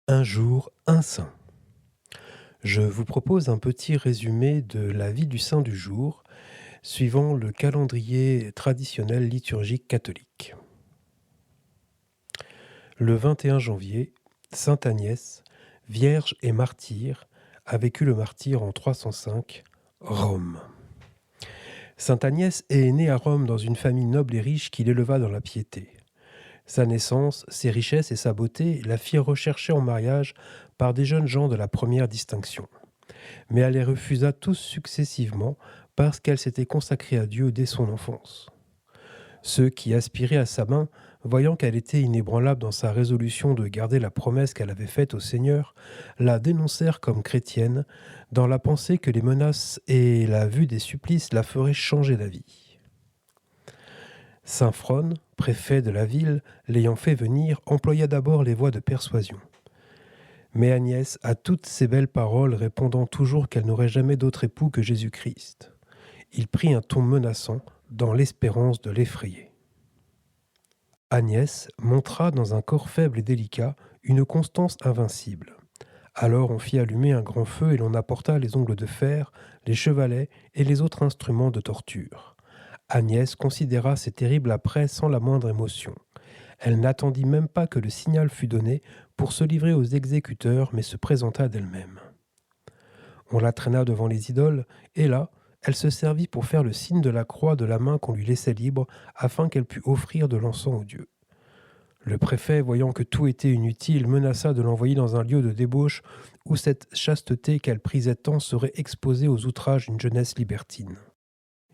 Un jour, un saint. Je vous propose un petit résumé de la vie du saint du jour, suivant le calendrier traditionnel liturgique catholique. Le 21 janvier, sainte Agnès, vierge et martyre, a vécu le martyre en 305, Rome. Sainte Agnès est née à Rome dans une famille noble et riche qui l'éleva dans la piété. Sa naissance, ses richesses et sa beauté la firent rechercher en mariage par des jeunes gens de la première distinction. Mais elle les refusa tous successivement parce qu'elle s'était consacrée à Dieu dès son enfance. Ceux qui aspiraient à sa main, voyant qu'elle était inébranlable dans sa résolution de garder la promesse qu'elle avait faite au Seigneur, la dénoncèrent comme chrétienne, dans la pensée que les menaces et la vue des supplices la feraient changer d'avis. Saint Frone, préfet de la ville, l'ayant fait venir, employa d'abord les voies de persuasion. Mais Agnès, à toutes ces belles paroles, répondant toujours qu'elle n'aurait jamais d'autre époux que Jésus-Christ, il prit un ton menaçant dans l'espérance de l'effrayer. Agnès montra dans un corps faible et délicat une constance invincible. Alors on fit allumer un grand feu et l'on apporta les ongles de fer, les chevalets et les autres instruments de torture. Agnès considéra ces terribles apprêts sans la moindre émotion. Elle n'attendit même pas que le signal fût donné pour se livrer aux exécuteurs, mais se présenta d'elle-même. On la traîna devant les idoles, et là, elle se servit pour faire le signe de la croix de la main qu'on lui laissait libre, afin qu'elle pût offrir de l'encens aux dieux. Le préfet, voyant que tout était inutile, menaça de l'envoyer dans un lieu de débauche où cette chasteté qu'elle prisait tant serait exposée aux outrages d'une jeunesse libertine.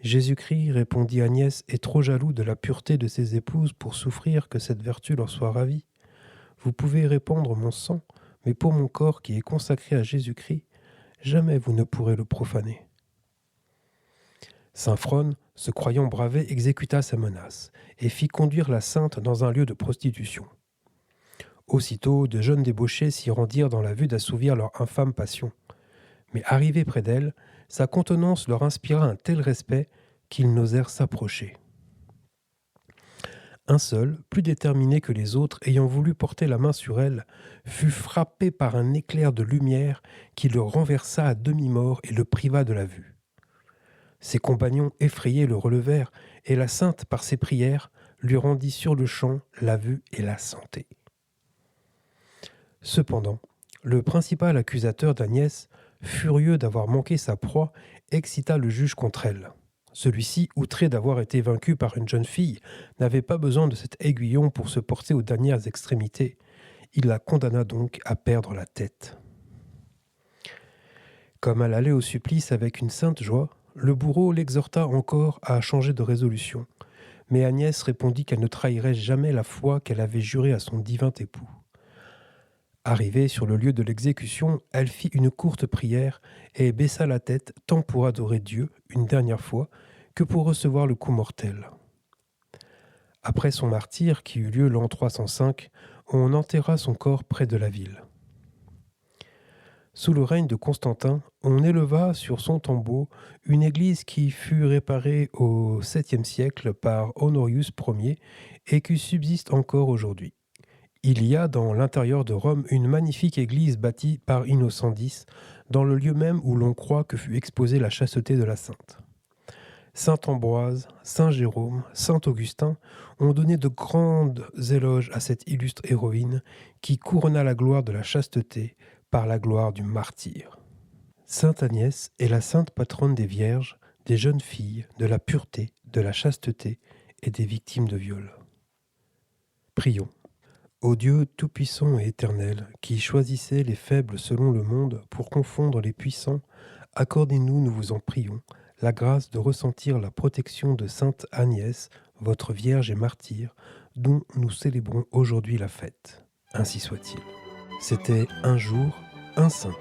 Jésus-Christ, répondit Agnès, est trop jaloux de la pureté de ses épouses pour souffrir que cette vertu leur soit ravie. Vous pouvez répandre mon sang, mais pour mon corps qui est consacré à Jésus-Christ, jamais vous ne pourrez le profaner. Saint Frone, se croyant bravé, exécuta sa menace et fit conduire la sainte dans un lieu de prostitution. Aussitôt, de jeunes débauchés s'y rendirent dans la vue d'assouvir leur infâme passion. Mais arrivés près d'elle, sa contenance leur inspira un tel respect qu'ils n'osèrent s'approcher. Un seul, plus déterminé que les autres, ayant voulu porter la main sur elle, fut frappé par un éclair de lumière qui le renversa à demi-mort et le priva de la vue. Ses compagnons effrayés le relevèrent, et la sainte, par ses prières, lui rendit sur-le-champ la vue et la santé. Cependant, le principal accusateur d'Agnès, furieux d'avoir manqué sa proie, excita le juge contre elle. Celui-ci, outré d'avoir été vaincu par une jeune fille, n'avait pas besoin de cet aiguillon pour se porter aux dernières extrémités. Il la condamna donc à perdre la tête. Comme elle allait au supplice avec une sainte joie, le bourreau l'exhorta encore à changer de résolution. Mais Agnès répondit qu'elle ne trahirait jamais la foi qu'elle avait jurée à son divin époux. Arrivée sur le lieu de l'exécution, elle fit une courte prière et baissa la tête tant pour adorer Dieu une dernière fois que pour recevoir le coup mortel. Après son martyre, qui eut lieu l'an 305, on enterra son corps près de la ville. Sous le règne de Constantin, on éleva sur son tombeau une église qui fut réparée au 7e siècle par Honorius Ier et qui subsiste encore aujourd'hui. Il y a dans l'intérieur de Rome une magnifique église bâtie par Innocent X, dans le lieu même où l'on croit que fut exposée la chasteté de la sainte. Saint Ambroise, Saint Jérôme, Saint Augustin ont donné de grands éloges à cette illustre héroïne qui couronna la gloire de la chasteté par la gloire du martyre. Sainte Agnès est la sainte patronne des vierges, des jeunes filles, de la pureté, de la chasteté et des victimes de viol. Prions. Ô Dieu tout-puissant et éternel, qui choisissez les faibles selon le monde pour confondre les puissants, accordez-nous, nous vous en prions, la grâce de ressentir la protection de sainte Agnès, votre Vierge et martyre, dont nous célébrons aujourd'hui la fête. Ainsi soit-il. C'était un jour, un saint.